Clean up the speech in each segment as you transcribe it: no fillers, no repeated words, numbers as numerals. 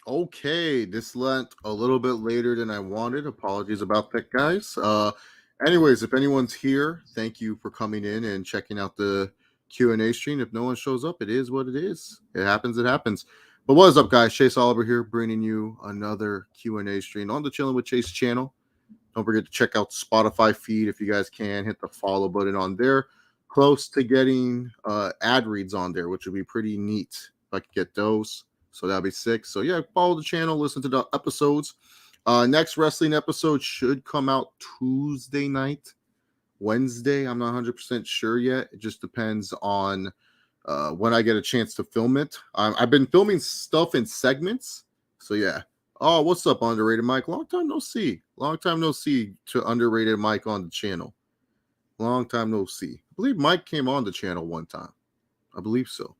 Okay, this went a little bit later than I wanted. Apologies about that, guys. Anyways, if anyone's here, thank you for coming in and checking out the Q&A stream. If no one shows up, it is what it is. It happens, it happens. But what is up, guys? Chase Oliver here, bringing you another Q&A stream on the Chilling with Chase channel. Don't forget to check out the Spotify feed if you guys can. Hit the follow button on there. Close to getting ad reads on there, which would be pretty neat if I could get those. So that'd be sick. So yeah, follow the channel, listen to the episodes. Next wrestling episode should come out Tuesday night, Wednesday. I'm not 100% sure yet. It just depends on when I get a chance to film it. I've been filming stuff in segments. So yeah. Oh, what's up, Underrated Mike? Long time no see. Long time no see to Underrated Mike on the channel. Long time no see. I believe Mike came on the channel one time. I believe so.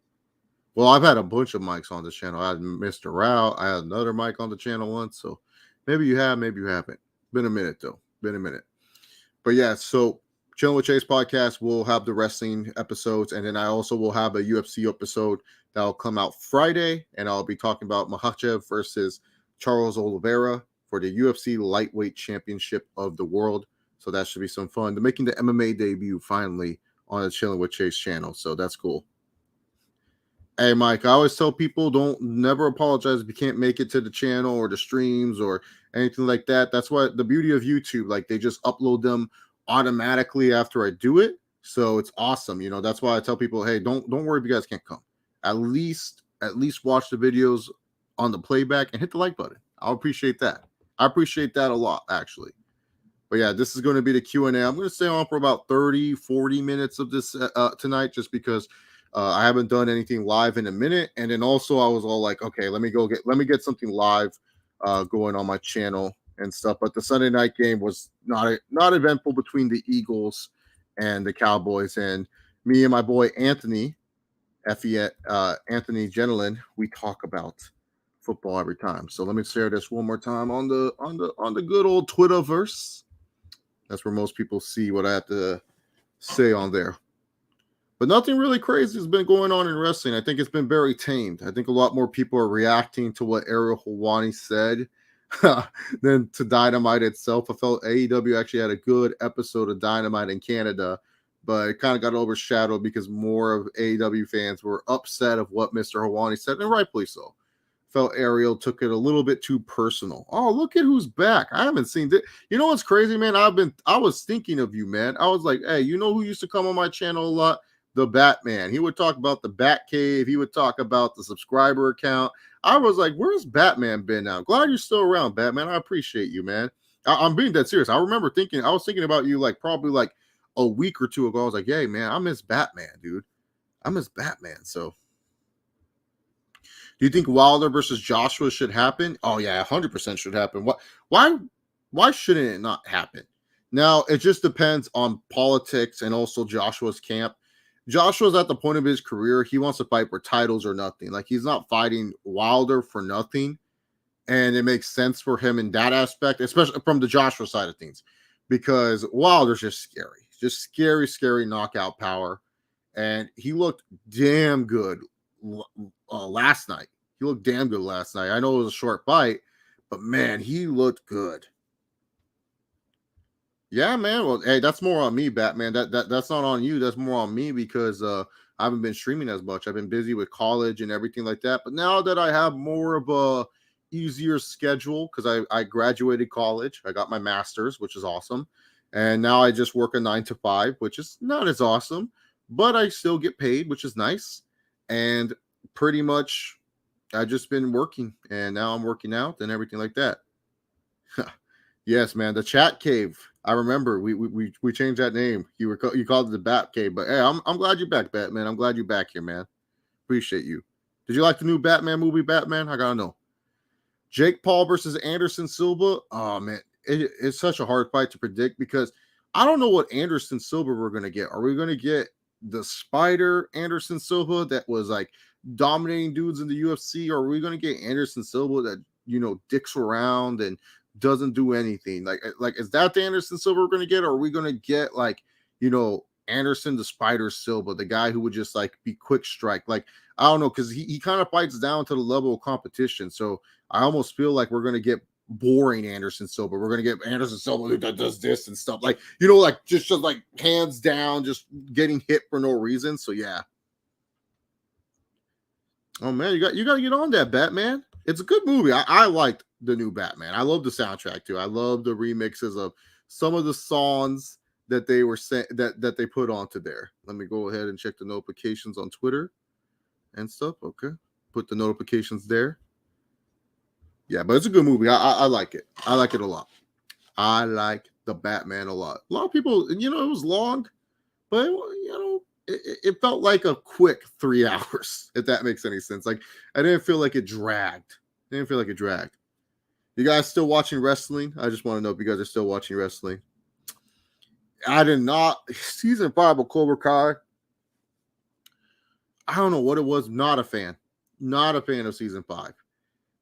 Well, I've had a bunch of mics on the channel. I had Mr. Rao. I had another mic on the channel once. So maybe you have, maybe you haven't. Been a minute, though. Been a minute. But yeah, so Chilling with Chase podcast will have the wrestling episodes. And then I also will have a UFC episode that will come out Friday. And I'll be talking about Makhachev versus Charles Oliveira for the UFC Lightweight Championship of the World. So that should be some fun. They're making the MMA debut finally on the Chilling with Chase channel. So that's cool. Hey, Mike, I always tell people don't never apologize if you can't make it to the channel or the streams or anything like that. That's what the beauty of YouTube, like they just upload them automatically after I do it. So it's awesome. You know, that's why I tell people, hey, don't worry if you guys can't come. At least watch the videos on the playback and hit the like button. I'll appreciate that. I appreciate that a lot, actually. But yeah, this is going to be the Q&A. I'm going to stay on for about 30, 40 minutes of this tonight just because I haven't done anything live in a minute. And then also I was all like, okay, let me get something live going on my channel and stuff. But the Sunday night game was not eventful between the Eagles and the Cowboys. And me and my boy Anthony, Anthony Genelin, we talk about football every time. So let me share this one more time on the good old Twitterverse. That's where most people see what I have to say on there. But nothing really crazy has been going on in wrestling. I think it's been very tamed. I think a lot more people are reacting to what Ariel Helwani said than to Dynamite itself. I felt AEW actually had a good episode of Dynamite in Canada, but it kind of got overshadowed because more of AEW fans were upset of what Mr. Helwani said, and rightfully so. Felt Ariel took it a little bit too personal. Oh, look at who's back. I haven't seen this. You know what's crazy, man? I was thinking of you, man. I was like, hey, you know who used to come on my channel a lot? The Batman. He would talk about the Batcave. He would talk about the subscriber account. I was like, where's Batman been now? Glad you're still around, Batman. I appreciate you, man. I'm being dead serious. I was thinking about you like probably like a week or two ago. I was like, hey, man, I miss Batman, dude. I miss Batman. So do you think Wilder versus Joshua should happen? Oh yeah, 100% should happen. Why shouldn't it not happen? Now, it just depends on politics and also Joshua's camp. Joshua's at the point of his career, he wants to fight for titles or nothing. Like he's not fighting Wilder for nothing. And it makes sense for him in that aspect, especially from the Joshua side of things, because Wilder's just scary. Just scary, scary knockout power. And he looked damn good last night. He looked damn good last night. I know it was a short fight, but man, he looked good. Yeah, man. Well, hey, that's more on me, Batman. That's not on you. That's more on me because I haven't been streaming as much. I've been busy with college and everything like that. But now that I have more of a easier schedule because I graduated college, I got my master's, which is awesome, and now I just work a 9 to 5, which is not as awesome, but I still get paid, which is nice. And pretty much, I just been working, and now I'm working out and everything like that. Yes, man. The chat cave. I remember we changed that name. You called it the Bat Cave, but hey, I'm glad you're back, Batman. I'm glad you're back here, man. Appreciate you. Did you like the new Batman movie, Batman? I gotta know. Jake Paul versus Anderson Silva. Oh man, it's such a hard fight to predict because I don't know what Anderson Silva we're gonna get. Are we gonna get the Spider Anderson Silva that was like dominating dudes in the UFC, or are we gonna get Anderson Silva that dicks around and doesn't do anything? Like is that the Anderson Silva we're gonna get, or are we gonna get like Anderson the Spider Silva, the guy who would just like be quick strike. Like, I don't know, because he kind of fights down to the level of competition. So I almost feel like we're gonna get boring Anderson Silva. We're gonna get Anderson Silva that does this and stuff. Like, like just like hands down, just getting hit for no reason. So yeah. Oh man, you got to get on that, Batman. It's a good movie. I liked the new Batman. I love the soundtrack too. I love the remixes of some of the songs that they were that they put onto there. Let me go ahead and check the notifications on Twitter and stuff. Okay, put the notifications there. Yeah, but it's a good movie. I like it. I like it a lot. I like the Batman a lot. A lot of people, it was long, but it felt like a quick 3 hours, if that makes any sense. Like, I didn't feel like it dragged. You guys still watching wrestling? I just want to know if you guys are still watching wrestling. I did not. Season 5 of Cobra Kai. I don't know what it was. Not a fan. Not a fan of season 5.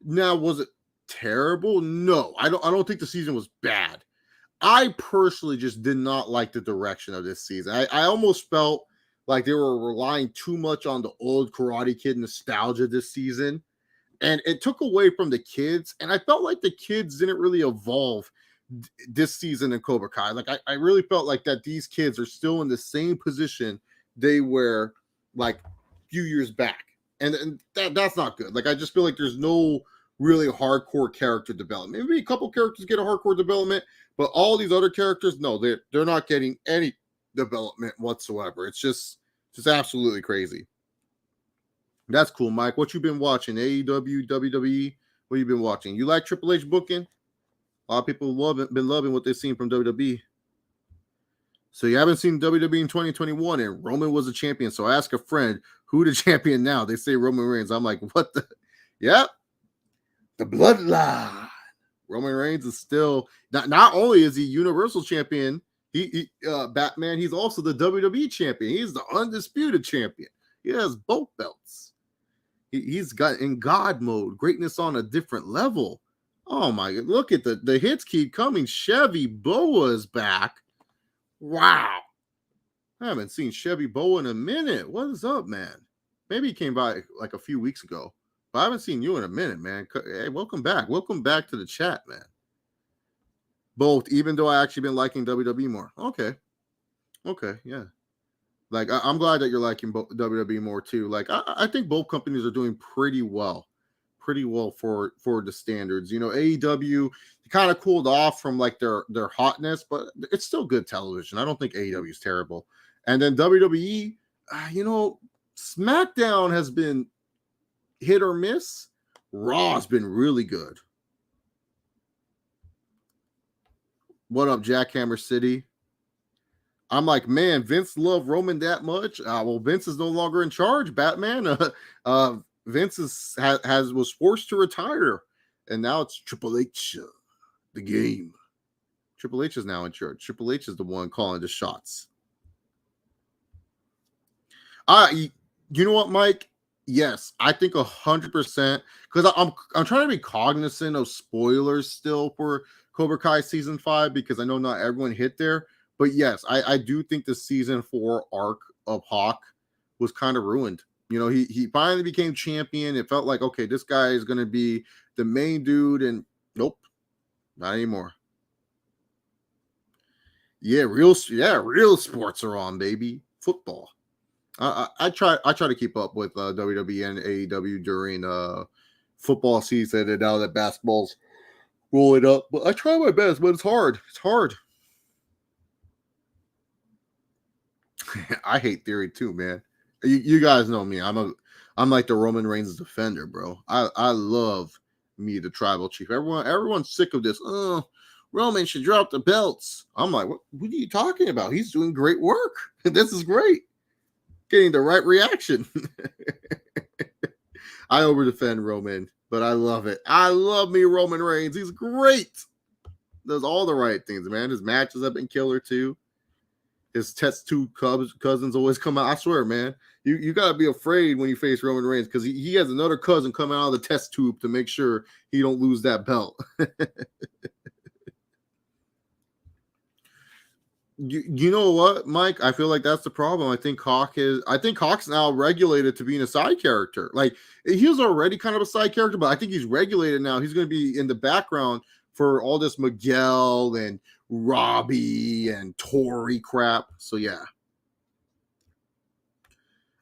Now, was it terrible? No. I don't think the season was bad. I personally just did not like the direction of this season. I almost felt like they were relying too much on the old Karate Kid nostalgia this season. And it took away from the kids. And I felt like the kids didn't really evolve this season in Cobra Kai. Like, I really felt like that these kids are still in the same position they were like a few years back. And that's not good. Like, I just feel like there's no really hardcore character development. Maybe a couple characters get a hardcore development, but all these other characters, no, they're not getting any development whatsoever. It's just absolutely crazy. That's cool, Mike. What you been watching? AEW, WWE? What you been watching? You like Triple H booking? A lot of people been loving what they've seen from WWE. So you haven't seen WWE in 2021, and Roman was a champion. So I ask a friend, who the champion now? They say Roman Reigns. I'm like, what the? Yep. The bloodline. Roman Reigns is still not only is he Universal Champion, he Batman, he's also the WWE champion. He's the undisputed champion. He has both belts. He's got in God mode, greatness on a different level. Oh my God, look at the hits keep coming. Chevy Boa is back. Wow. I haven't seen Chevy Boa in a minute. What is up, man? Maybe he came by like a few weeks ago. But I haven't seen you in a minute, man. Hey, welcome back. Welcome back to the chat, man. Both, even though I actually been liking WWE more. Okay, yeah. Like, I'm glad that you're liking WWE more too. Like, I think both companies are doing pretty well for the standards. AEW kind of cooled off from like their hotness, but it's still good television. I don't think AEW is terrible. And then WWE, SmackDown has been hit or miss. Raw's been really good. What up, Jackhammer City? I'm like, man, Vince loved Roman that much. Well, Vince is no longer in charge. Batman. Vince was forced to retire, and now it's Triple H, the game. Triple H is now in charge. Triple H is the one calling the shots. You know what, Mike? Yes, I think 100%, because I'm trying to be cognizant of spoilers still for Cobra Kai season 5, because I know not everyone hit there. But yes, I do think the season 4 arc of Hawk was kind of ruined. He finally became champion. It felt like, okay, this guy is going to be the main dude, and nope, not anymore. Yeah, real sports are on, baby. Football. I try to keep up with WWE and AEW during football season, and now that basketball's rolling up. But I try my best, but it's hard. It's hard. I hate Theory too, man. You guys know me. I'm like the Roman Reigns defender, bro. I love me the tribal chief. Everyone's sick of this. Oh, Roman should drop the belts. I'm like, what are you talking about? He's doing great work. This is great. Getting the right reaction. I over defend Roman, but I love it. I love me Roman Reigns. He's great. Does all the right things, man. His matches have been killer too. His test tube cousins always come out. I swear, man. You gotta be afraid when you face Roman Reigns, because he has another cousin coming out of the test tube to make sure he don't lose that belt. You know what, Mike? I feel like that's the problem. I think Hawk's now regulated to being a side character. Like he was already kind of a side character, but I think he's regulated now. He's going to be in the background for all this Miguel and Robbie and Tori crap. So yeah,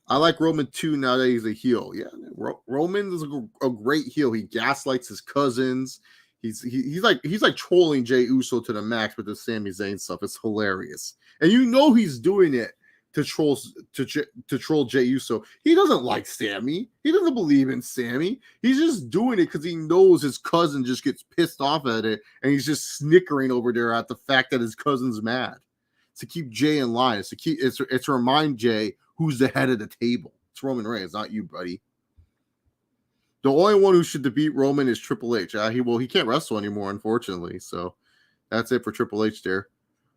I like Roman too now that he's a heel. Yeah, Roman is a great heel. He gaslights his cousins. He's like trolling Jey Uso to the max with the Sami Zayn stuff. It's hilarious, and you know he's doing it to troll Jey Uso. He doesn't like Sami. He doesn't believe in Sami. He's just doing it because he knows his cousin just gets pissed off at it, and he's just snickering over there at the fact that his cousin's mad. To keep Jey in line. It's to remind Jey who's the head of the table. It's Roman Reigns, not you, buddy. The only one who should defeat Roman is Triple H. He can't wrestle anymore, unfortunately. So that's it for Triple H there.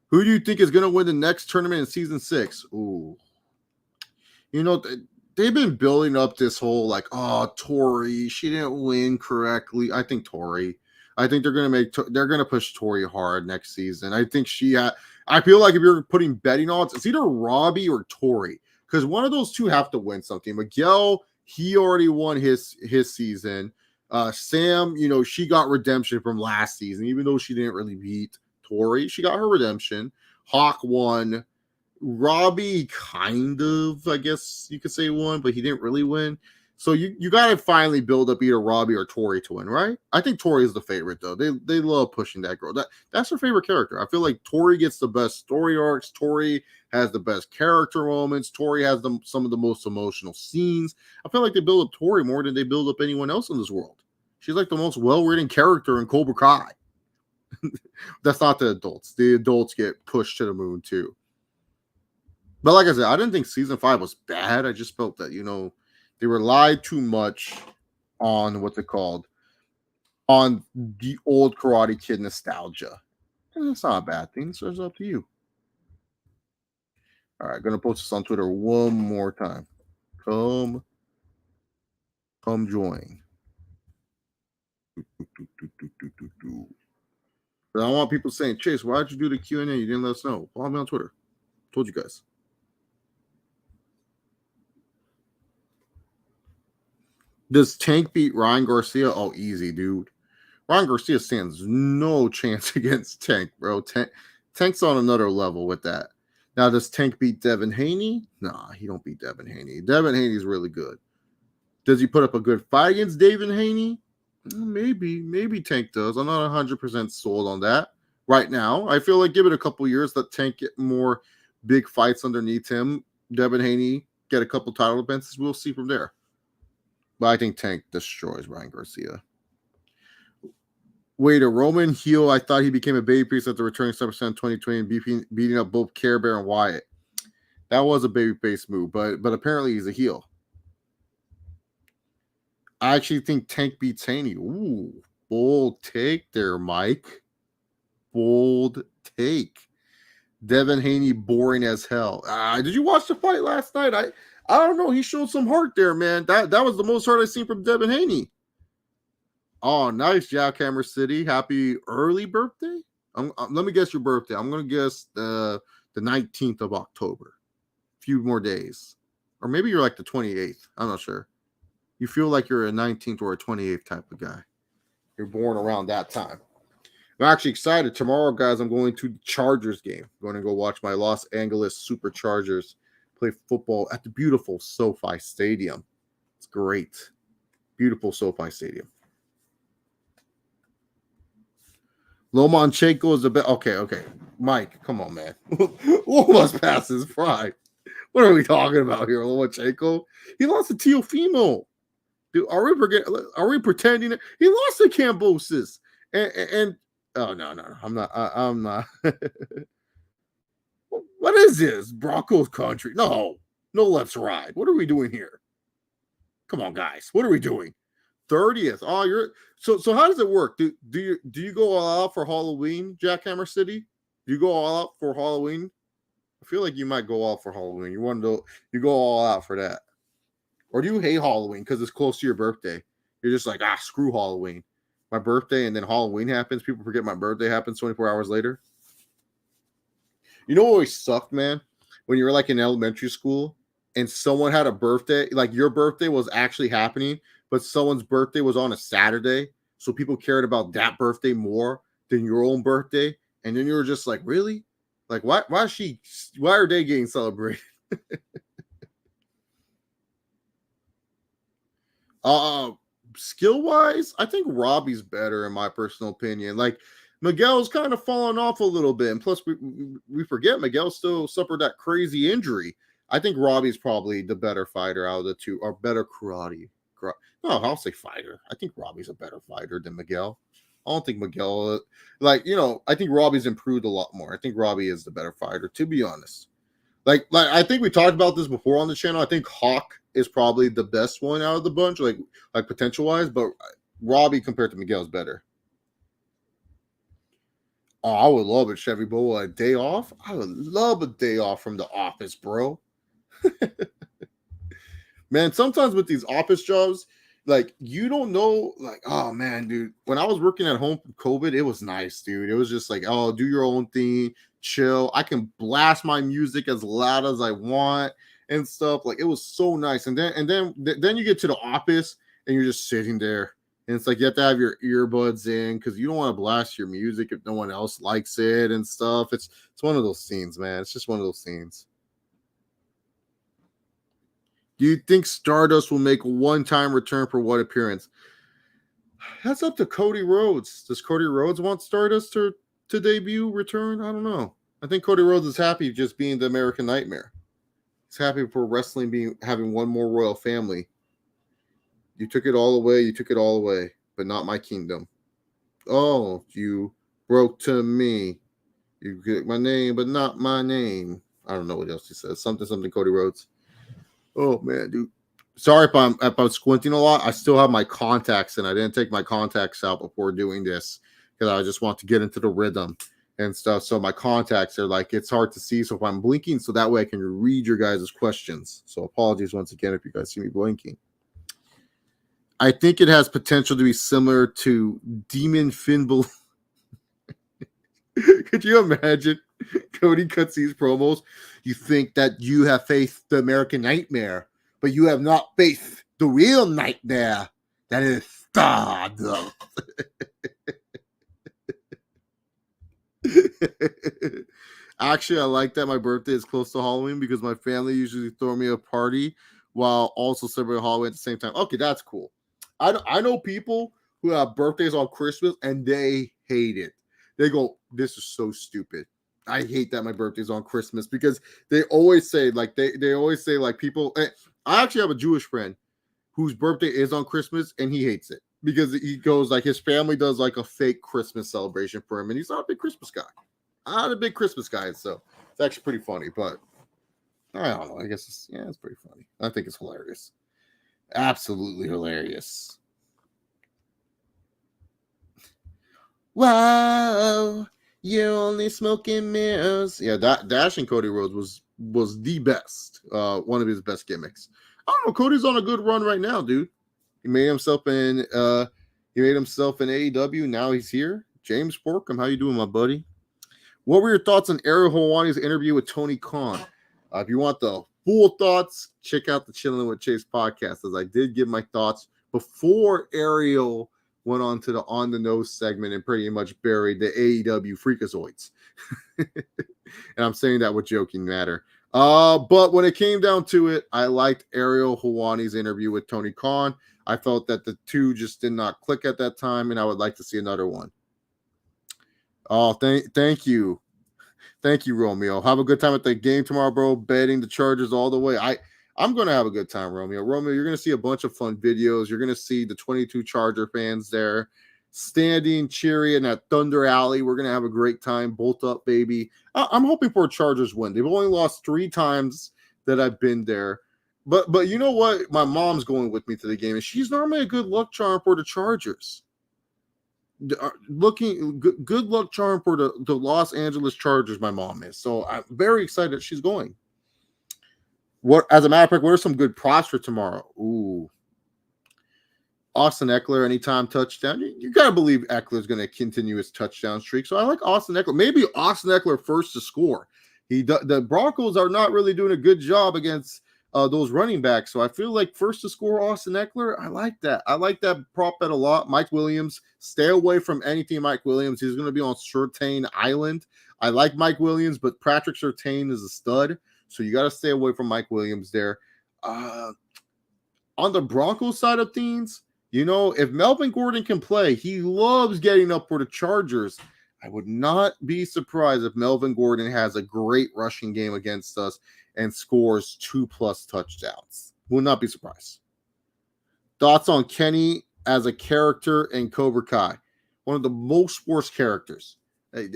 Who do you think is going to win the next tournament in season 6? Ooh. You know, they've been building up this whole like, oh, Tori, she didn't win correctly. I think Tori. I think they're going to push Tori hard next season. I think I feel like if you're putting betting odds, it's either Robbie or Tori because one of those two have to win something. Miguel, he already won his season. Sam, you know, she got redemption from last season, even though she didn't really beat Tori. She got her redemption. Hawk won. Robbie kind of, I guess you could say, won, but he didn't really win. So you got to finally build up either Robbie or Tori to win, right? I think Tori is the favorite, though. They love pushing that girl. That's her favorite character. I feel like Tori gets the best story arcs. Tori has the best character moments. Tori has some of the most emotional scenes. I feel like they build up Tori more than they build up anyone else in this world. She's like the most well-written character in Cobra Kai. That's not the adults. The adults get pushed to the moon, too. But like I said, I didn't think season 5 was bad. I just felt that, you know, they relied too much on what's it called? On the old Karate Kid nostalgia. And that's not a bad thing. So it's up to you. All right, gonna post this on Twitter one more time. Come join. But I want people saying, Chase, why'd you do the Q&A? You didn't let us know. Follow me on Twitter. Told you guys. Does Tank beat Ryan Garcia? Oh, easy, dude. Ryan Garcia stands no chance against Tank, bro. Tank's on another level with that. Now, does Tank beat Devin Haney? Nah, he don't beat Devin Haney. Devin Haney's really good. Does he put up a good fight against Devin Haney? Maybe Tank does. I'm not 100% sold on that right now. I feel like give it a couple years, let Tank get more big fights underneath him. Devin Haney get a couple title defenses. We'll see from there. But I think Tank destroys Ryan Garcia. Wait, a Roman heel? I thought he became a babyface after returning 7% in 2020 and beating up both Care Bear and Wyatt. That was a babyface move, but apparently he's a heel. I actually think Tank beats Haney. Ooh, bold take there, Mike. Bold take. Devin Haney boring as hell. Did you watch the fight last night? I don't know. He showed some heart there, man. That was the most heart I've seen from Devin Haney. Oh, nice, Jackhammer City. Happy early birthday. Let me guess your birthday. I'm going to guess the 19th of October. A few more days. Or maybe you're like the 28th. I'm not sure. You feel like you're a 19th or a 28th type of guy. You're born around that time. I'm actually excited. Tomorrow, guys, I'm going to the Chargers game. I'm going to go watch my Los Angeles Superchargers play football at the beautiful SoFi Stadium. It's great. Beautiful SoFi Stadium. Lomachenko is the best. Okay. Mike, come on, man. Lomas passes pride. What are we talking about here, Lomachenko? He lost to Teofimo. Dude, are we pretending he lost to Kambosos? And oh no, I'm not. What is this? Broncos country? No, let's ride. What are we doing here? Come on, guys. What are we doing? 30th. Oh, you're so how does it work? Do you go all out for Halloween, Jackhammer City? Do you go all out for Halloween? I feel like you might go all for Halloween. You go all out for that. Or do you hate Halloween because it's close to your birthday? You're just like, screw Halloween. My birthday and then Halloween happens. People forget my birthday happens 24 hours later. You know what always sucked, man? When you were like in elementary school and someone had a birthday, like your birthday was actually happening, but someone's birthday was on a Saturday. So people cared about that birthday more than your own birthday. And then you were just like, really? Like, why are they getting celebrated? Uh, Skill wise, I think Robbie's better in my personal opinion. Like Miguel's kind of fallen off a little bit, and plus we forget Miguel still suffered that crazy injury. I think Robbie's probably the better fighter out of the two, or better karate. No, I'll say fighter. I think Robbie's a better fighter than Miguel. I don't think Miguel, I think Robbie's improved a lot more. I think Robbie is the better fighter, to be honest. Like I think we talked about this before on the channel. I think Hawk is probably the best one out of the bunch, like potential wise, but Robbie compared to Miguel is better. Oh, I would love it, Chevy Bowl, a day off. I would love a day off from the office, bro. Man, sometimes with these office jobs, like you don't know, like, oh man, dude. When I was working at home from COVID, it was nice, dude. It was just like, oh, do your own thing, chill. I can blast my music as loud as I want and stuff. Like it was so nice. And then you get to the office and you're just sitting there. And it's like you have to have your earbuds in because you don't want to blast your music if no one else likes it and stuff. It's one of those scenes, man. It's just one of those scenes. Do you think Stardust will make a one-time return for what appearance? That's up to Cody Rhodes. Does Cody Rhodes want Stardust to debut, return? I don't know. I think Cody Rhodes is happy just being the American Nightmare. He's happy for wrestling having one more royal family. You took it all away. You took it all away, but not my kingdom. Oh, you broke to me. You get my name, but not my name. I don't know what else he says. Something, Cody Rhodes. Oh man, dude. Sorry if I'm squinting a lot. I still have my contacts and I didn't take my contacts out before doing this because I just want to get into the rhythm and stuff. So my contacts are like it's hard to see. So if I'm blinking, so that way I can read your guys' questions. So apologies once again if you guys see me blinking. I think it has potential to be similar to Demon Finn Balor. Could you imagine Cody cuts these promos? You think that you have faced the American Nightmare, but you have not faced the real nightmare that is Stardust. Actually, I like that my birthday is close to Halloween because my family usually throw me a party while also celebrating Halloween at the same time. Okay, that's cool. I know people who have birthdays on Christmas and they hate it. They go, "This is so stupid. I hate that my birthday's on Christmas," because they always say like they always say like people. I actually have a Jewish friend whose birthday is on Christmas and he hates it because he goes like his family does like a fake Christmas celebration for him and he's not a big Christmas guy. I'm not a big Christmas guy, so it's actually pretty funny. But I don't know. I guess it's pretty funny. I think it's hilarious. Absolutely hilarious. Wow, you're only smoking mirrors. Yeah, that Dash and Cody Rhodes was the best. One of his best gimmicks. I don't know. Cody's on a good run right now, dude. He made himself in AEW. Now he's here. James Borkham, how you doing, my buddy? What were your thoughts on Ariel Helwani's interview with Tony Khan? If you want the full thoughts, check out the Chilling with Chase podcast, as I did give my thoughts before Ariel went on to the On the Nose segment and pretty much buried the AEW Freakazoids. And I'm saying that with joking matter. But when it came down to it, I liked Ariel Helwani's interview with Tony Khan. I felt that the two just did not click at that time, and I would like to see another one. Oh, thank you. Thank you, Romeo. Have a good time at the game tomorrow, bro. Betting the Chargers all the way. I'm going to have a good time, Romeo. Romeo, you're going to see a bunch of fun videos. You're going to see the 22 Charger fans there standing, cheering in that Thunder Alley. We're going to have a great time. Bolt up, baby. I'm hoping for a Chargers win. They've only lost 3 times that I've been there. But you know what? My mom's going with me to the game, and she's normally a good luck charm for the Chargers. Looking good luck charm for the Los Angeles Chargers. My mom is, so I'm very excited she's going. What, as a matter of fact, what are some good props for tomorrow? Ooh, Austin Eckler anytime touchdown. You gotta believe Eckler's going to continue his touchdown streak. So I like Austin Eckler. Maybe Austin Eckler first to score. The Broncos are not really doing a good job against those running backs. So I feel like first to score Austin Eckler, I like that. I like that prop bet a lot. Mike Williams, stay away from anything Mike Williams. He's going to be on Surtain Island. I like Mike Williams, but Patrick Surtain is a stud. So you got to stay away from Mike Williams there. On the Broncos side of things, if Melvin Gordon can play, he loves getting up for the Chargers. I would not be surprised if Melvin Gordon has a great rushing game against us and scores 2+ touchdowns. Would not be surprised. Thoughts on Kenny as a character in Cobra Kai? One of the most worst characters. I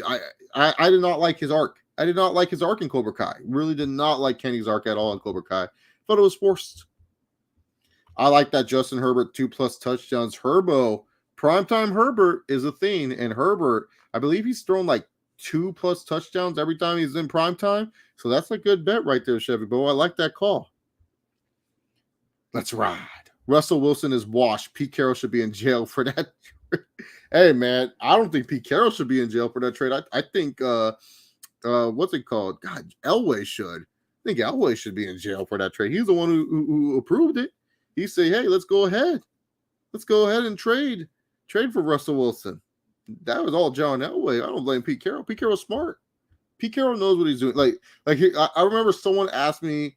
did not like his arc. I did not like his arc in Cobra Kai. Really did not like Kenny's arc at all in Cobra Kai. Thought it was forced. I like that Justin Herbert 2+ touchdowns. Primetime Herbert is a thing. And Herbert, I believe he's thrown like 2+ touchdowns every time he's in primetime. So that's a good bet right there, Chevy Bo. I like that call. Let's ride. Russell Wilson is washed. Pete Carroll should be in jail for that. Hey, man, I don't think Pete Carroll should be in jail for that trade. I think, what's it called? God, Elway should. I think Elway should be in jail for that trade. He's the one who approved it. He said, hey, let's go ahead. Let's go ahead and trade for Russell Wilson. That was all John Elway. I don't blame Pete Carroll. Pete Carroll's smart. Pete Carroll knows what he's doing. I remember someone asked me,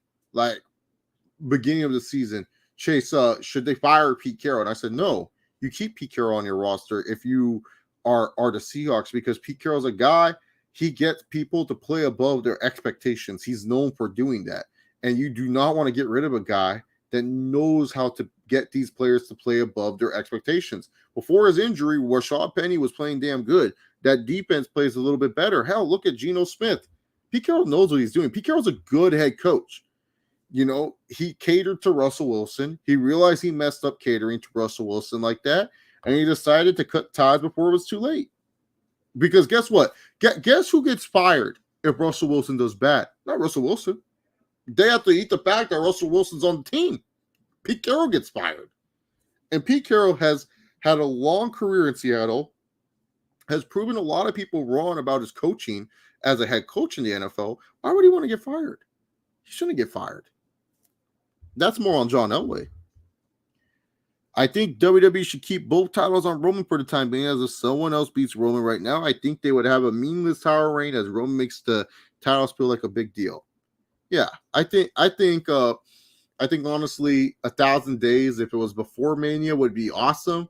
beginning of the season, Chase, should they fire Pete Carroll? And I said, no, you keep Pete Carroll on your roster if you are the Seahawks, because Pete Carroll's a guy, he gets people to play above their expectations. He's known for doing that. And you do not want to get rid of a guy that knows how to get these players to play above their expectations. Before his injury, Rashad Penny was playing damn good. That defense plays a little bit better. Hell, look at Geno Smith. Pete Carroll knows what he's doing. Pete Carroll's a good head coach. He catered to Russell Wilson. He realized he messed up catering to Russell Wilson like that, and he decided to cut ties before it was too late. Because guess what? Guess who gets fired if Russell Wilson does bad? Not Russell Wilson. They have to eat the fact that Russell Wilson's on the team. Pete Carroll gets fired. And Pete Carroll has had a long career in Seattle, has proven a lot of people wrong about his coaching as a head coach in the NFL. Why would he want to get fired? He shouldn't get fired. That's more on John Elway. I think WWE should keep both titles on Roman for the time being, as if someone else beats Roman right now, I think they would have a meaningless title reign as Roman makes the titles feel like a big deal. Yeah, I think honestly, 1,000 days, if it was before Mania, would be awesome.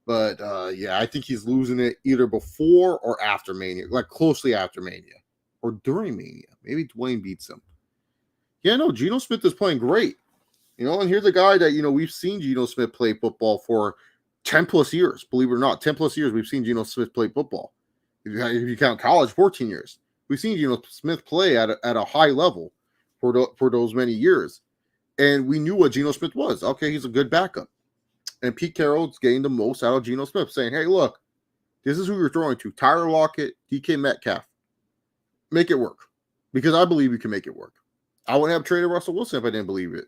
But I think he's losing it either before or after Mania, like closely after Mania or during Mania. Maybe Dwayne beats him. Yeah, no, Geno Smith is playing great. And here's a guy that, we've seen Geno Smith play football for 10+ years. Believe it or not, 10+ years we've seen Geno Smith play football. If you count college, 14 years. We've seen Geno Smith play at a high level for those many years. And we knew what Geno Smith was. Okay, he's a good backup. And Pete Carroll's getting the most out of Geno Smith, saying, hey, look, this is who you're throwing to. Tyler Lockett, DK Metcalf. Make it work. Because I believe you can make it work. I wouldn't have traded Russell Wilson if I didn't believe it.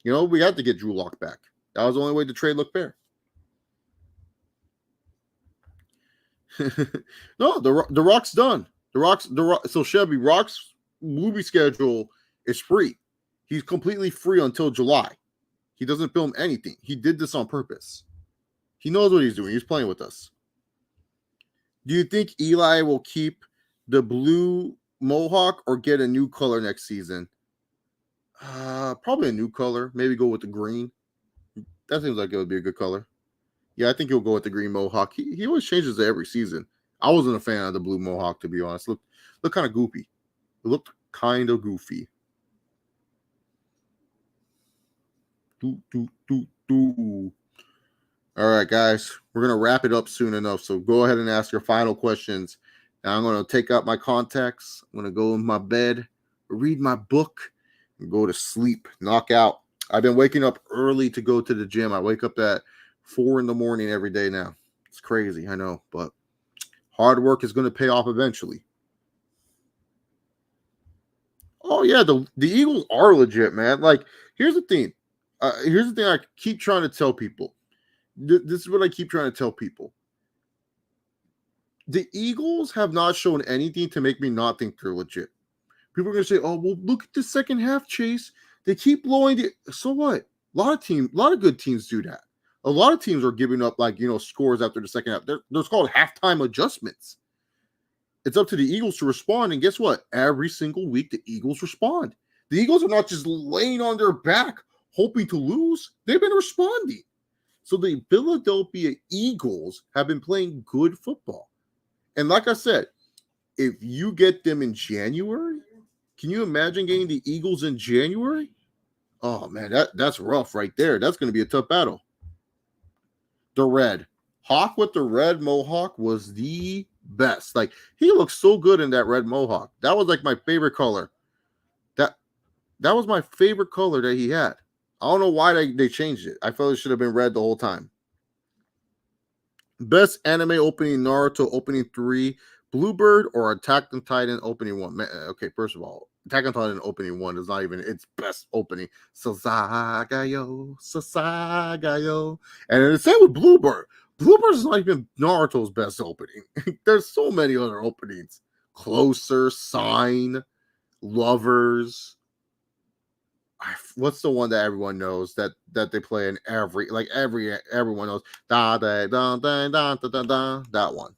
We had to get Drew Lock back. That was the only way the trade looked fair. No, the Rock's done. So Chevy, Rock's movie schedule is free. He's completely free until July. He doesn't film anything. He did this on purpose. He knows what he's doing. He's playing with us. Do you think Eli will keep the blue mohawk or get a new color next season? Probably a new color. Maybe go with the green. That seems like it would be a good color. Yeah, I think he'll go with the green mohawk. He always changes it every season. I wasn't a fan of the blue mohawk, to be honest. Look kind of goofy. It looked kind of goofy. All right, guys. We're going to wrap it up soon enough. So go ahead and ask your final questions. Now I'm going to take out my contacts. I'm going to go in my bed, read my book, and go to sleep, knock out. I've been waking up early to go to the gym. I wake up at 4 a.m. every day now. It's crazy, I know, but hard work is going to pay off eventually. Oh, yeah, the Eagles are legit, man. Here's the thing. Here's the thing I keep trying to tell people. This is what I keep trying to tell people. The Eagles have not shown anything to make me not think they're legit. People are going to say, "Oh, well, look at the second half, Chase. They keep blowing it." So what? A lot of good teams do that. A lot of teams are giving up scores after the second half. They're called halftime adjustments. It's up to the Eagles to respond, and guess what? Every single week, the Eagles respond. The Eagles are not just laying on their back hoping to lose. They've been responding. So the Philadelphia Eagles have been playing good football. And like I said, if you get them in January, can you imagine getting the Eagles in January? Oh, man, that's rough right there. That's going to be a tough battle. The red. Hawk with the red mohawk was the best. Like, he looked so good in that red mohawk. That was like my favorite color. That was my favorite color that he had. I don't know why they changed it. I felt it should have been red the whole time. Best anime opening: Naruto opening 3, Bluebird, or Attack on Titan opening 1. Okay, first of all, Attack on Titan opening 1 is not even its best opening. Sasagayo. And it's the same with Bluebird. Bluebird is not even Naruto's best opening. There's so many other openings. Closer, Sign, Lovers. What's the one that everyone knows that they play in everyone knows da da da da da da da da, that one.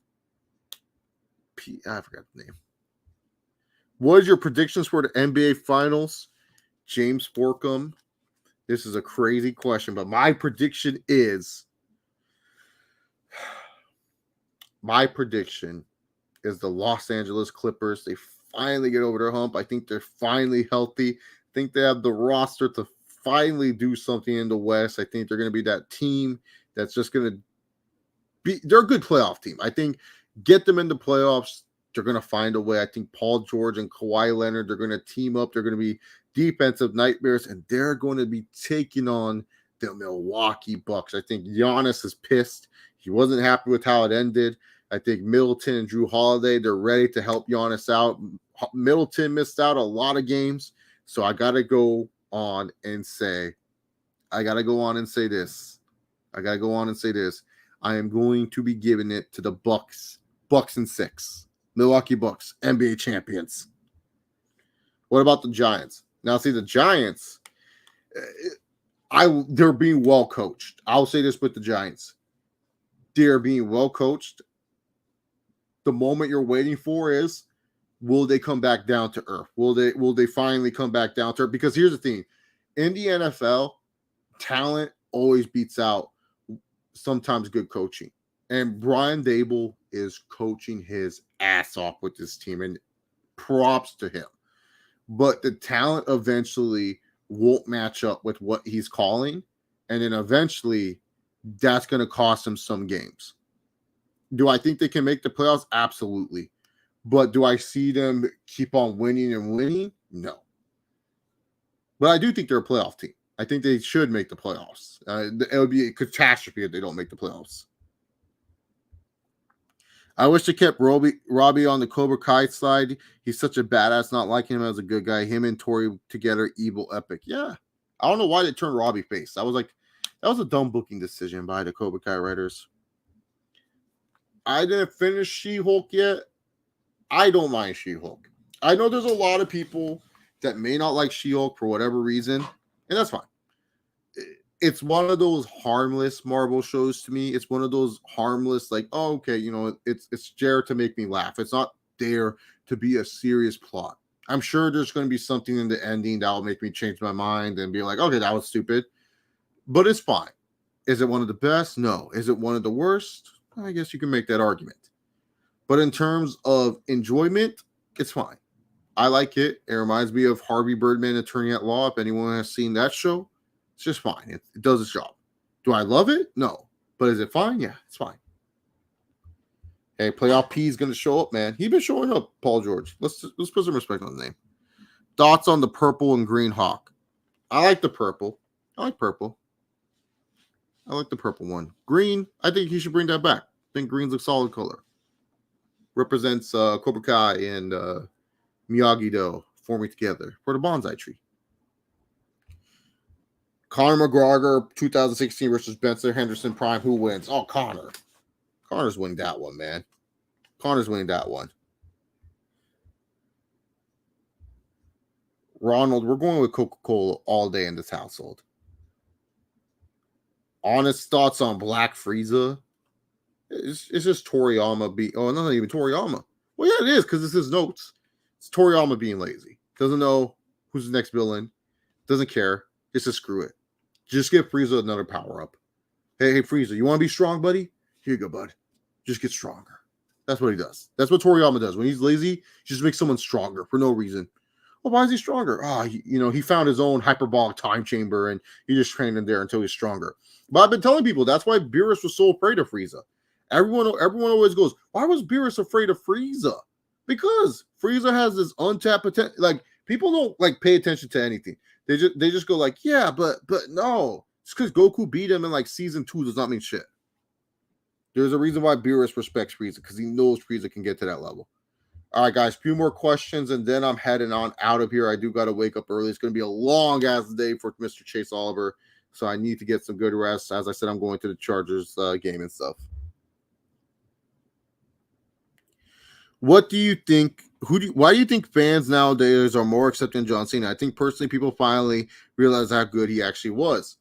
I forgot the name. What is your predictions for the NBA Finals? James Borkham. This is a crazy question, but my prediction is the Los Angeles Clippers. They finally get over their hump. I think they're finally healthy. I think they have the roster to finally do something in the West. I think they're going to be that team that's just going to be – they're a good playoff team. I think get them in the playoffs, they're going to find a way. I think Paul George and Kawhi Leonard, they're going to team up. They're going to be defensive nightmares, and they're going to be taking on the Milwaukee Bucks. I think Giannis is pissed. He wasn't happy with how it ended. I think Middleton and Drew Holiday, they're ready to help Giannis out. Middleton missed out a lot of games. So I got to go on and say this. I am going to be giving it to the Bucks. Bucks in 6. Milwaukee Bucks, NBA champions. What about the Giants? Now, see, the Giants, they're being well coached. I'll say this with the Giants. They're being well coached. The moment you're waiting for is, will they come back down to earth? Will they finally come back down to earth? Because here's the thing. In the NFL, talent always beats out sometimes good coaching. And Brian Daboll is coaching his ass off with this team, and props to him. But the talent eventually won't match up with what he's calling, and then eventually that's going to cost him some games. Do I think they can make the playoffs? Absolutely. But do I see them keep on winning and winning? No. But I do think they're a playoff team. I think they should make the playoffs. It would be a catastrophe if they don't make the playoffs. I wish they kept Robbie on the Cobra Kai side. He's such a badass. Not liking him as a good guy. Him and Tori together, evil epic. Yeah. I don't know why they turned Robbie face. That was a dumb booking decision by the Cobra Kai writers. I didn't finish She-Hulk yet. I don't mind She-Hulk. I know there's a lot of people that may not like She-Hulk for whatever reason, and that's fine. It's one of those harmless Marvel shows to me. It's one of those harmless, like, oh, okay, it's there to make me laugh. It's not there to be a serious plot. I'm sure there's going to be something in the ending that will make me change my mind and be like, okay, that was stupid. But it's fine. Is it one of the best? No. Is it one of the worst? I guess you can make that argument. But in terms of enjoyment, it's fine. I like it. It reminds me of Harvey Birdman, Attorney at Law. If anyone has seen that show, it's just fine. It does its job. Do I love it? No. But is it fine? Yeah, it's fine. Hey, Playoff P is going to show up, man. He's been showing up, Paul George. Let's put some respect on the name. Thoughts on the purple and green Hawk? I like the purple. I like the purple one. Green, I think he should bring that back. I think green's a solid color. Represents Cobra Kai and Miyagi-Do forming together for the bonsai tree. Conor McGregor, 2016 versus Benson Henderson Prime. Who wins? Oh, Conor. Conor's winning that one, man. Conor's winning that one. Ronald, we're going with Coca-Cola all day in this household. Honest thoughts on Black Frieza? It's just Toriyama not even Toriyama. Well, yeah, it is because it's his notes. It's Toriyama being lazy. Doesn't know who's the next villain. Doesn't care. Just to screw it. Just give Frieza another power up. Hey, Frieza, you want to be strong, buddy? Here you go, bud. Just get stronger. That's what he does. That's what Toriyama does. When he's lazy, he just makes someone stronger for no reason. Well, why is he stronger? He found his own hyperbolic time chamber and he just trained in there until he's stronger. But I've been telling people that's why Beerus was so afraid of Frieza. Everyone always goes, why was Beerus afraid of Frieza? Because Frieza has this untapped potential. Like, people don't pay attention to anything. They just go like, yeah, but no. It's because Goku beat him in season 2 does not mean shit. There's a reason why Beerus respects Frieza, because he knows Frieza can get to that level. All right, guys, few more questions, and then I'm heading on out of here. I do got to wake up early. It's going to be a long-ass day for Mr. Chase Oliver, so I need to get some good rest. As I said, I'm going to the Chargers game and stuff. What do you think? Why do you think fans nowadays are more accepting John Cena? I think personally, people finally realize how good he actually was.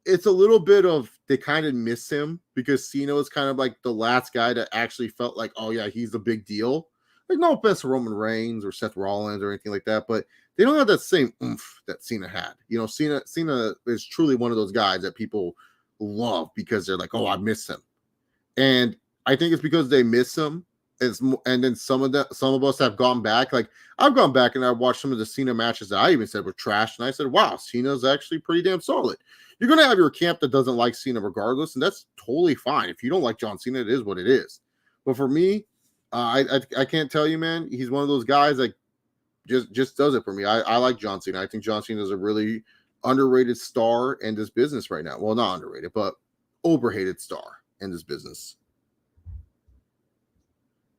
It's a little bit of they kind of miss him because Cena was kind of like the last guy that actually felt like, oh yeah, he's the big deal. Like, no offense to Roman Reigns or Seth Rollins or anything like that, but they don't have that same oomph that Cena had. Cena is truly one of those guys that people love because they're like, oh, I miss him. And I think it's because they miss him. And then some of us have gone back. Like, I've gone back and I've watched some of the Cena matches that I even said were trash. And I said, wow, Cena's actually pretty damn solid. You're going to have your camp that doesn't like Cena regardless. And that's totally fine. If you don't like John Cena, it is what it is. But for me, I can't tell you, man. He's one of those guys that just does it for me. I like John Cena. I think John Cena is a really underrated star in this business right now. Well, not underrated, but overhated star in this business.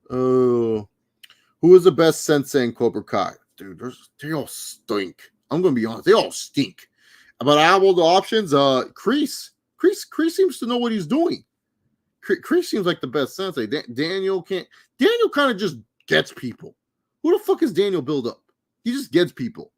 Oh, who is the best sensei in Cobra Kai? Dude, they all stink. I'm going to be honest. They all stink. But I have all the options. Kreese seems to know what he's doing. Kreese seems like the best sensei. Daniel kind of just gets people. Who the fuck is Daniel build up? He just gets people.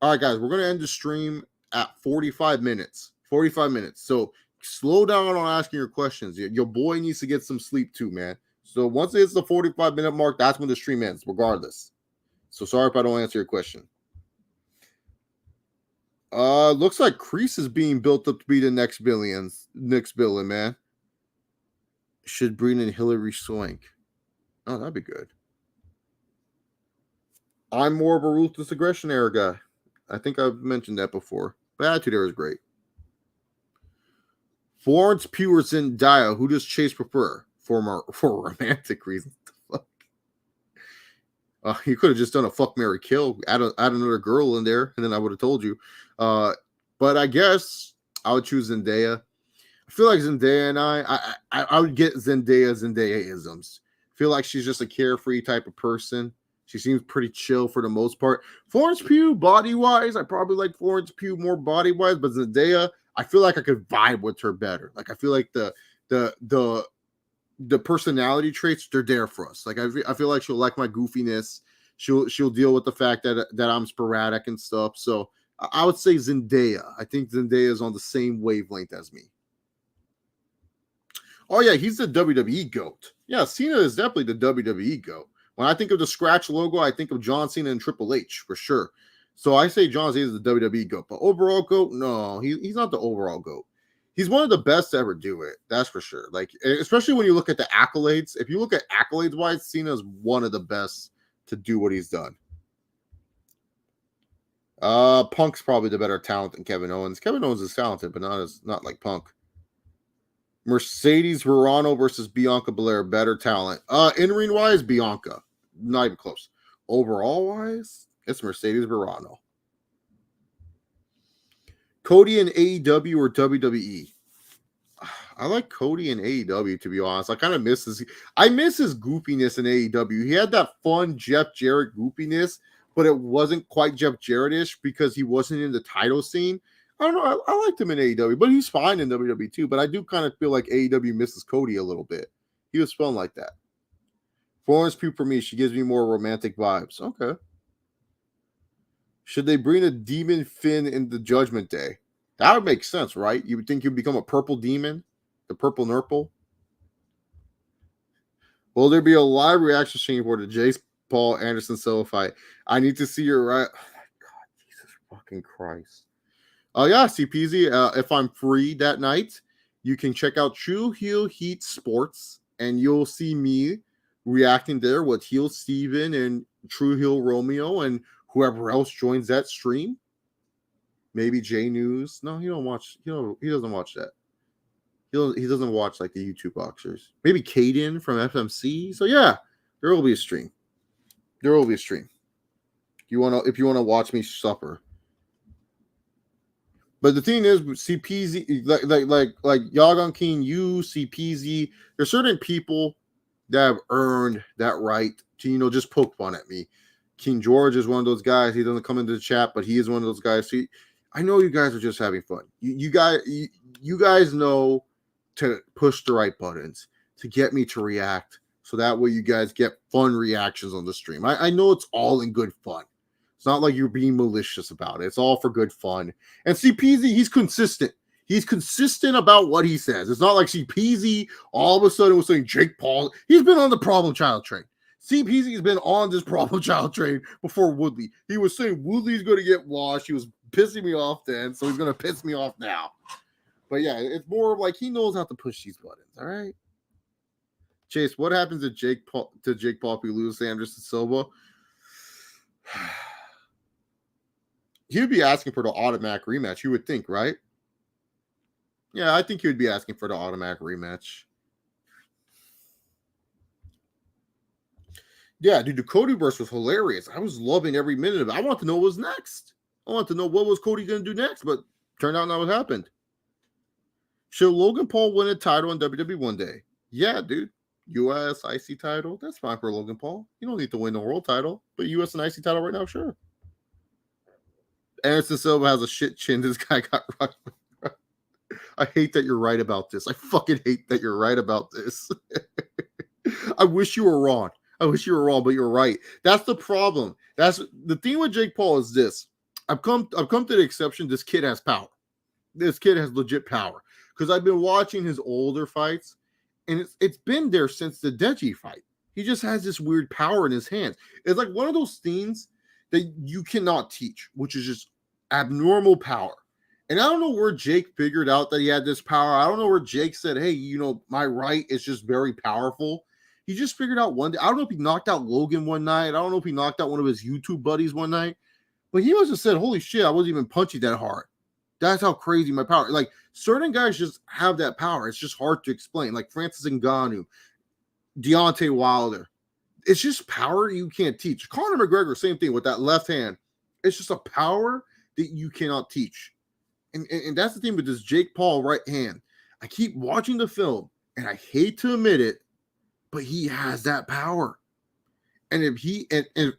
All right, guys, we're going to end the stream at 45 minutes. 45 minutes. So slow down on asking your questions. Your boy needs to get some sleep too, man. So once it's the 45-minute mark, that's when the stream ends, regardless. So sorry if I don't answer your question. Looks like Kreese is being built up to be the next villain, man. Should bring in Hillary Swank. Oh, that'd be good. I'm more of a ruthless aggression era guy. I think I've mentioned that before. But Attitude Era is great. Florence Pugh or Zendaya, who does Chase prefer? For romantic reasons. You could have just done a fuck, marry, kill, add another girl in there, and then I would have told you. But I guess I would choose Zendaya. I feel like Zendaya and I would get Zendaya-isms. I feel like she's just a carefree type of person. She seems pretty chill for the most part. Florence Pugh, body-wise, I probably like Florence Pugh more body-wise, but Zendaya, I feel like I could vibe with her better. Like, I feel like the personality traits, they're there for us. Like, I feel like she'll like my goofiness. She'll deal with the fact that I'm sporadic and stuff. So I would say Zendaya. I think Zendaya is on the same wavelength as me. Oh yeah, he's the WWE GOAT. Yeah, Cena is definitely the WWE GOAT. When I think of the scratch logo, I think of John Cena and Triple H for sure. So I say John Cena is the WWE GOAT. But overall GOAT, no, he's not the overall GOAT. He's one of the best to ever do it. That's for sure. Like, especially when you look at the accolades. If you look at accolades wise, Cena is one of the best to do what he's done. Punk's probably the better talent than Kevin Owens. Kevin Owens is talented, but not like Punk. Mercedes Verano versus Bianca Belair, better talent. In-ring wise, Bianca. Not even close. Overall wise, it's Mercedes Verano. Cody in AEW or WWE? I like Cody in AEW, to be honest. I kind of miss his goofiness in AEW. He had that fun Jeff Jarrett goofiness, but it wasn't quite Jeff Jarrett-ish because he wasn't in the title scene. I don't know. I liked him in AEW, but he's fine in WWE too. But I do kind of feel like AEW misses Cody a little bit. He was fun like that. Florence Pugh for me, she gives me more romantic vibes. Okay. Should they bring a demon Finn in the Judgment Day? That would make sense, right? You would think you'd become a purple demon, the purple Nurple. Will there be a live reaction stream for the Jace Paul Anderson Silva fight? I need to see your right. Oh my God, Jesus fucking Christ. Oh yeah, CPZ. If I'm free that night, you can check out True Heel Heat Sports, and you'll see me reacting there with Heel Steven and True Heel Romeo and whoever else joins that stream. Maybe J News. No, he don't watch. He doesn't watch that. He doesn't watch like the YouTube boxers. Maybe Caden from FMC. So yeah, there will be a stream. There will be a stream. If you wanna watch me suffer. But the thing is, CPZ, like Yagon King, you, CPZ, there's certain people that have earned that right to, just poke fun at me. King George is one of those guys. He doesn't come into the chat, but he is one of those guys. See, I know you guys are just having fun. You guys know to push the right buttons to get me to react, so that way you guys get fun reactions on the stream. I know it's all in good fun. It's not like you're being malicious about it. It's all for good fun. And CPZ, he's consistent. He's consistent about what he says. It's not like CPZ all of a sudden was saying Jake Paul. He's been on the problem child train. CPZ has been on this problem child train before Woodley. He was saying Woodley's going to get washed. He was pissing me off then, so he's going to piss me off now. But yeah, it's more of like he knows how to push these buttons. All right. Chase, what happens to Jake Paul if we lose Anderson Silva? He would be asking for the automatic rematch, you would think, right? Yeah, I think he would be asking for the automatic rematch. Yeah, dude, the Cody burst was hilarious. I was loving every minute of it. I want to know what was next. I want to know what was Cody going to do next, but turned out not what happened. Should Logan Paul win a title in WWE one day? Yeah, dude. U.S. IC title, that's fine for Logan Paul. You don't need to win the world title, but U.S. and IC title right now, sure. Anderson Silva has a shit chin. This guy got rocked. I hate that you're right about this. I fucking hate that you're right about this. I wish you were wrong. But you're right. That's the problem. That's the thing with Jake Paul is this. I've come to the exception. This kid has power. This kid has legit power. Because I've been watching his older fights, and it's been there since the Deji fight. He just has this weird power in his hands. It's like one of those things that you cannot teach, which is just abnormal power. And I don't know where Jake figured out that he had this power. I don't know where Jake said, hey, my right is just very powerful. He just figured out one day. I don't know if he knocked out Logan one night. I don't know if he knocked out one of his YouTube buddies one night. But he must have said, holy shit, I wasn't even punching that hard. That's how crazy my power. Like, certain guys just have that power. It's just hard to explain. Like Francis Ngannou, Deontay Wilder. It's just power you can't teach. Conor McGregor, same thing with that left hand. It's just a power that you cannot teach. And that's the thing with this Jake Paul right hand. I keep watching the film, and I hate to admit it, but he has that power. And if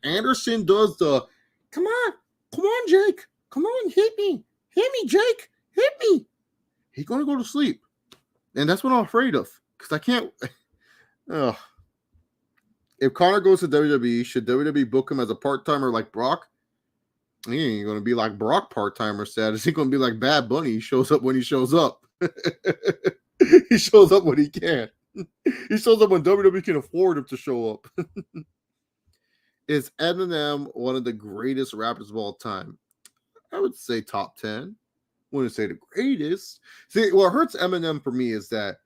Anderson does the, come on, Jake, come on, hit me, Jake, hit me, he's gonna go to sleep, and that's what I'm afraid of because I can't. If Conor goes to WWE, should WWE book him as a part-timer like Brock? He ain't going to be like Brock part-timer status. He's going to be like Bad Bunny. He shows up when he shows up. He shows up when he can. He shows up when WWE can afford him to show up. Is Eminem one of the greatest rappers of all time? I would say top 10. Wouldn't say the greatest. See, what hurts Eminem for me is that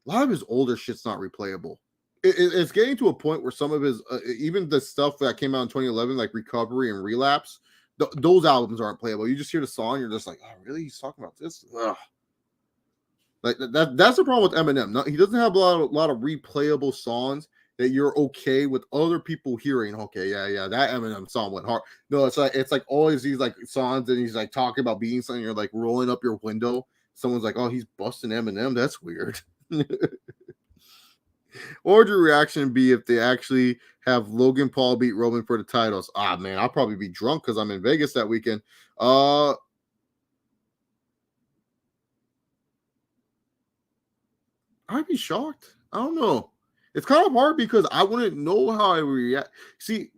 a lot of his older shit's not replayable. It's getting to a point where some of his, even the stuff that came out in 2011, like Recovery and Relapse, those albums aren't playable. You just hear the song, you're just like, oh, really? He's talking about this? Ugh. Like that's the problem with Eminem. He doesn't have a lot of replayable songs that you're okay with other people hearing. Okay, yeah, that Eminem song went hard. No, it's like always these like songs, and he's like talking about beating something. You're like rolling up your window. Someone's like, oh, he's busting Eminem. That's weird. What would your reaction be if they actually have Logan Paul beat Roman for the titles? Ah, man, I'll probably be drunk because I'm in Vegas that weekend. I'd be shocked. I don't know. It's kind of hard because I wouldn't know how I react. See,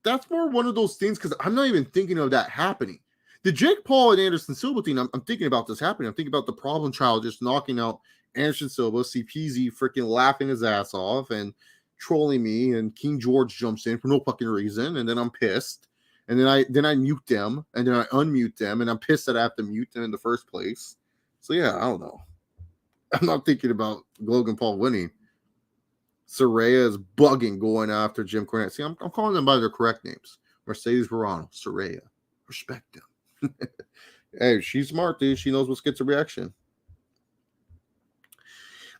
that's more one of those things because I'm not even thinking of that happening. The Jake Paul and Anderson Silva thing, I'm thinking about this happening. I'm thinking about the problem child just knocking out Anderson Silva, CPZ freaking laughing his ass off and trolling me, and King George jumps in for no fucking reason, and then I'm pissed. And then I mute them, and then I unmute them, and I'm pissed that I have to mute them in the first place. So yeah, I don't know. I'm not thinking about Logan Paul winning. Saraya is bugging going after Jim Cornette. See, I'm calling them by their correct names. Mercedes Verano, Saraya. Respect them. Hey, she's smart, dude. She knows what gets a reaction.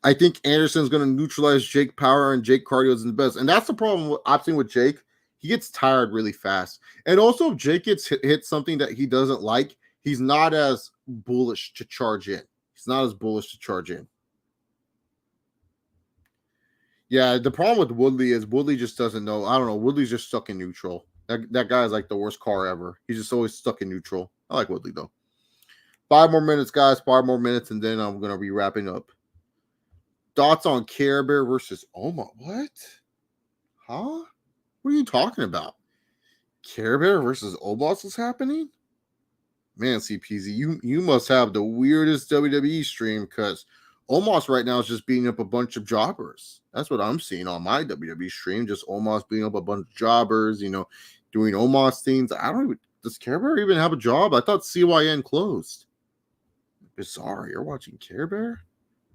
I think Anderson's going to neutralize Jake Power, and Jake cardio is the best. And that's the problem I've seen with Jake. He gets tired really fast. And also, if Jake gets hit something that he doesn't like, he's not as bullish to charge in. He's not as bullish to charge in. Yeah, the problem with Woodley is Woodley just doesn't know. I don't know. Woodley's just stuck in neutral. That guy is like the worst car ever. He's just always stuck in neutral. I like Woodley, though. 5 more minutes, guys. 5 more minutes, and then I'm going to be wrapping up. Thoughts on Care Bear versus Oma? What? Huh? What are you talking about? Care Bear versus Omos is happening? Man, CPZ, you must have the weirdest WWE stream because Omos right now is just beating up a bunch of jobbers. That's what I'm seeing on my WWE stream. Just Omos beating up a bunch of jobbers, doing Omos things. I don't even, does Care Bear even have a job? I thought CYN closed. Bizarre. You're watching Care Bear?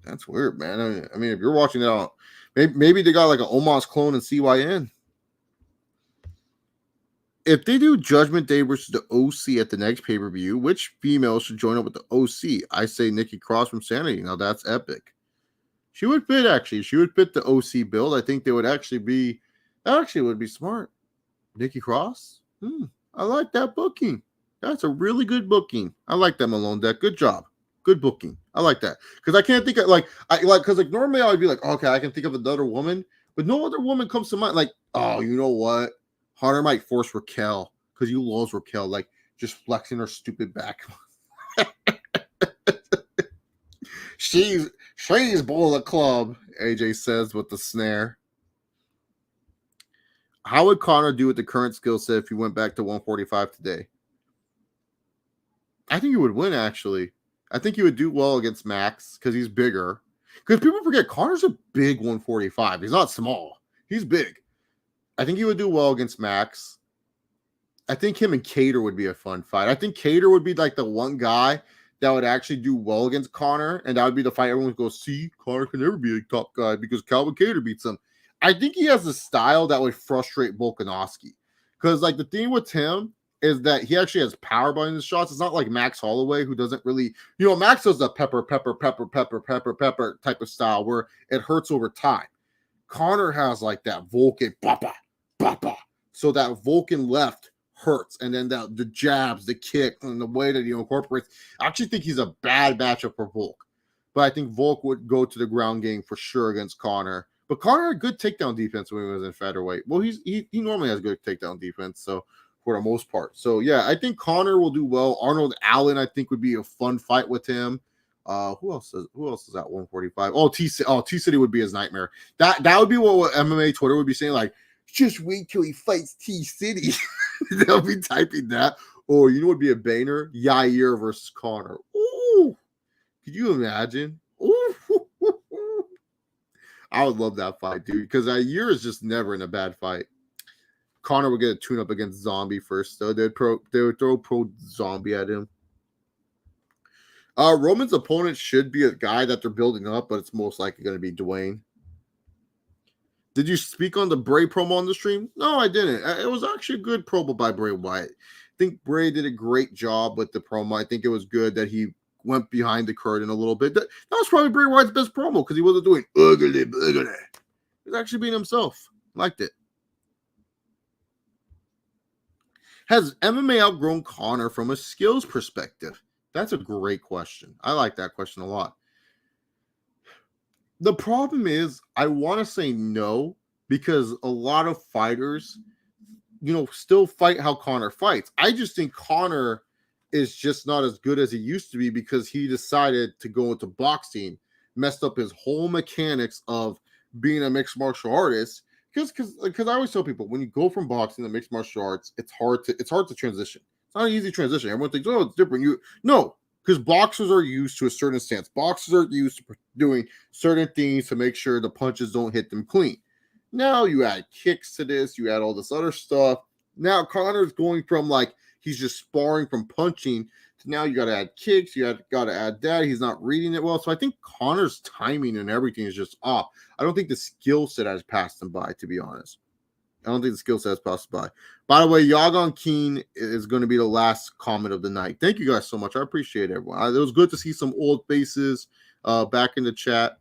That's weird, man. I mean, if you're watching it out, maybe they got like an Omos clone in CYN. If they do Judgment Day versus the OC at the next pay-per-view, which female should join up with the OC? I say Nikki Cross from Sanity. Now that's epic. She would fit, actually. She would fit the OC build. I think they would actually be, that actually would be smart. Nikki Cross? I like that booking. That's a really good booking. I like that, Malone Deck. Good job. Good booking. I like that. Because I can't think of, because normally I would be like, okay, I can think of another woman, but no other woman comes to mind. Like, oh, you know what? Hunter might force Raquel because you loves Raquel, like just flexing her stupid back. she's Bullet Club, AJ says with the snare. How would Connor do with the current skill set if he went back to 145 today? I think he would win, actually. I think he would do well against Max because he's bigger. Because people forget Connor's a big 145. He's not small. He's big. I think he would do well against Max. I think him and Cater would be a fun fight. I think Cater would be like the one guy that would actually do well against Connor, and that would be the fight everyone would go, see, Connor can never be a top guy because Calvin Cater beats him. I think he has a style that would frustrate Volkanovski. Because, like, the thing with him is that he actually has power behind his shots. It's not like Max Holloway, who doesn't really, Max does the pepper type of style where it hurts over time. Connor has like that Vulcan, bapa. So that Vulcan left hurts, and then the jabs, the kick, and the way that he incorporates. I actually think he's a bad matchup for Volk, but I think Volk would go to the ground game for sure against Connor. But Connor had good takedown defense when he was in featherweight. Well, he normally has good takedown defense, so for the most part. So yeah, I think Connor will do well. Arnold Allen, I think, would be a fun fight with him. Who else is at 145? T City would be his nightmare. That would be what MMA Twitter would be saying, like, just wait till he fights T City. They'll be typing that. Or you know what would be a banger? Yair versus Connor. Ooh. Could you imagine? Ooh. I would love that fight, dude, because Yair is just never in a bad fight. Connor would get a tune-up against Zombie first, though. They would throw pro Zombie at him. Roman's opponent should be a guy that they're building up, but it's most likely going to be Dwayne. Did you speak on the Bray promo on the stream? No, I didn't. It was actually a good promo by Bray Wyatt. I think Bray did a great job with the promo. I think it was good that he went behind the curtain a little bit. That was probably Bray Wyatt's best promo because he wasn't doing ugly. He was actually being himself. Liked it. Has MMA outgrown Connor from a skills perspective? That's a great question. I like that question a lot. The problem is, I want to say no, because a lot of fighters, still fight how Connor fights. I just think Connor is just not as good as he used to be because he decided to go into boxing, messed up his whole mechanics of being a mixed martial artist, because I always tell people when you go from boxing to mixed martial arts, it's hard to transition. It's not an easy transition. Everyone thinks, oh, it's different. No, because boxers are used to a certain stance. Boxers are used to doing certain things to make sure the punches don't hit them clean. Now you add kicks to this, you add all this other stuff. Now Conor's going from like he's just sparring from punching to now you got to add kicks, you got to add that. He's not reading it well, so I think Conor's timing and everything is just off. I don't think the skill set has passed him by, to be honest. I don't think the skill set has passed by. By the way, Yagon Keen is going to be the last comment of the night. Thank you guys so much. I appreciate everyone. It was good to see some old faces back in the chat,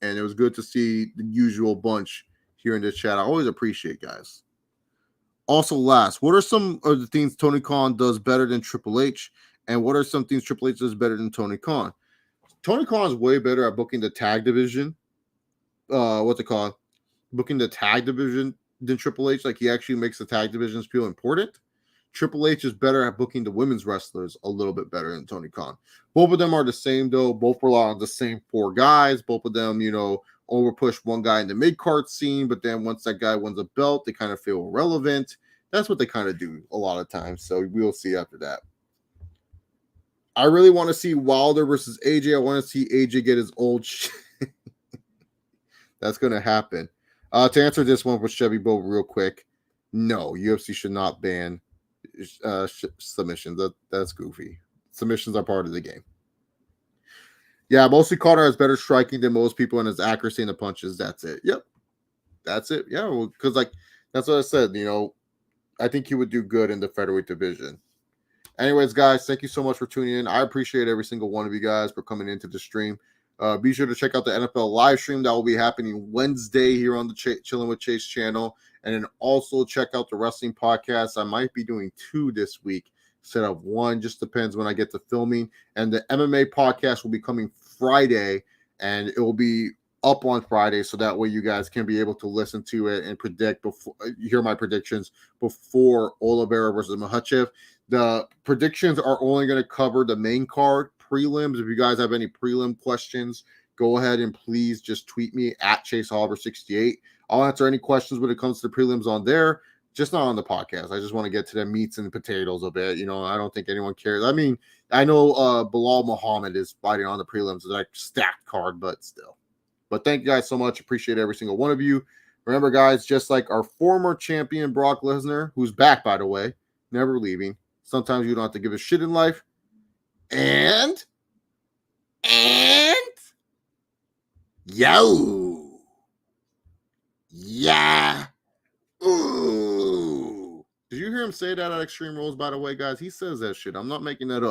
and it was good to see the usual bunch here in the chat. I always appreciate guys. Also, last, what are some of the things Tony Khan does better than Triple H, and what are some things Triple H does better than Tony Khan? Tony Khan is way better at booking the tag division. Booking the tag division than Triple H. Like he actually makes the tag divisions feel important. Triple H is better at booking the women's wrestlers a little bit better than Tony Khan. Both of them are the same though. Both rely on the same 4 guys. Both of them, over push one guy in the mid-card scene, but then once that guy wins a belt, they kind of feel irrelevant. That's what they kind of do a lot of times. So we'll see after that. I really want to see Wilder versus AJ. I want to see AJ get his old shit. That's going to happen. To answer this one with Chevy Bo real quick, no, UFC should not ban submissions. That's goofy. Submissions are part of the game. Yeah, mostly Conor has better striking than most people and his accuracy in the punches. That's it. Yep. That's it. Yeah, well, because that's what I said. I think he would do good in the featherweight division. Anyways, guys, thank you so much for tuning in. I appreciate every single one of you guys for coming into the stream. Be sure to check out the NFL live stream that will be happening Wednesday here on the Chilling with Chase channel. And then also check out the wrestling podcast. I might be doing 2 this week instead of 1. Just depends when I get to filming. And the MMA podcast will be coming Friday, and it will be up on Friday, so that way you guys can be able to listen to it and hear my predictions before Oliveira versus Makhachev. The predictions are only going to cover the main card prelims. If you guys have any prelim questions, go ahead and please just tweet me at ChaseHoliver68. I'll answer any questions when it comes to the prelims on there, just not on the podcast. I just want to get to the meats and potatoes of it. I don't think anyone cares. I mean, I know Bilal Muhammad is fighting on the prelims, like stacked card, but still. But thank you guys so much. Appreciate every single one of you. Remember, guys, just like our former champion Brock Lesnar, who's back, by the way, never leaving. Sometimes you don't have to give a shit in life. And yo, yeah, ooh. Did you hear him say that at Extreme Rules, by the way, guys? He says that shit. I'm not making that up.